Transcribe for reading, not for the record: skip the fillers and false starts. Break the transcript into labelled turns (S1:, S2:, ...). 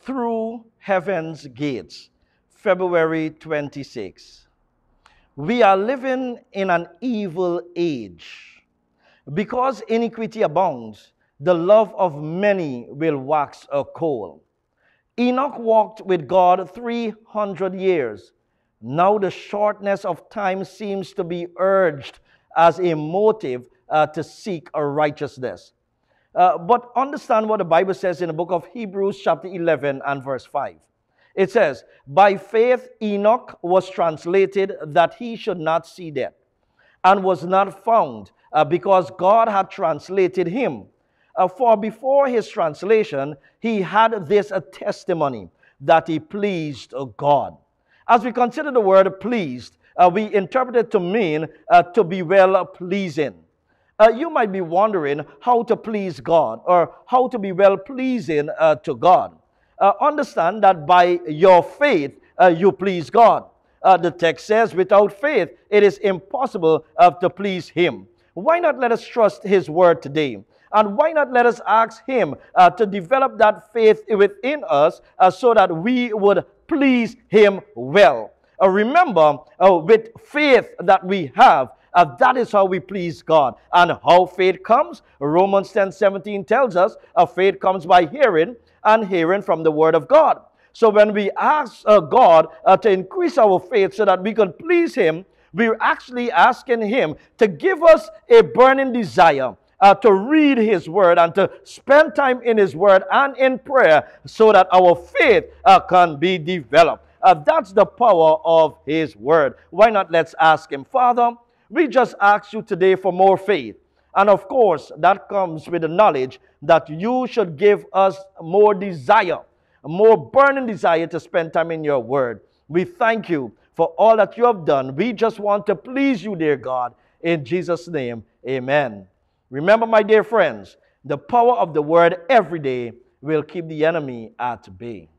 S1: Through Heaven's Gates, February 26. We are living in an evil age. Because iniquity abounds, the love of many will wax cold. Enoch walked with God 300 years. Now the shortness of time seems to be urged as a motive to seek a righteousness. But understand what the Bible says in the book of Hebrews chapter 11 and verse 5. It says, by faith Enoch was translated that he should not see death, and was not found because God had translated him. For before his translation, he had this testimony that he pleased God. As we consider the word pleased, we interpret it to mean to be well pleasing. You might be wondering how to please God or how to be well pleasing to God. Understand that by your faith, you please God. The text says, without faith, it is impossible to please Him. Why not let us trust His word today? And why not let us ask Him to develop that faith within us so that we would please Him well? Remember, with faith that we have, that is how we please God. And how faith comes? Romans 10:17 tells us, faith comes by hearing, and hearing from the word of God. So when we ask God to increase our faith so that we can please Him, we're actually asking Him to give us a burning desire to read His word and to spend time in His word and in prayer so that our faith can be developed. That's the power of His word. Why not let's ask Him? Father, we just ask You today for more faith. And of course, that comes with the knowledge that You should give us more desire, a more burning desire to spend time in Your word. We thank You for all that You have done. We just want to please You, dear God. In Jesus' name, amen. Remember, my dear friends, the power of the word every day will keep the enemy at bay.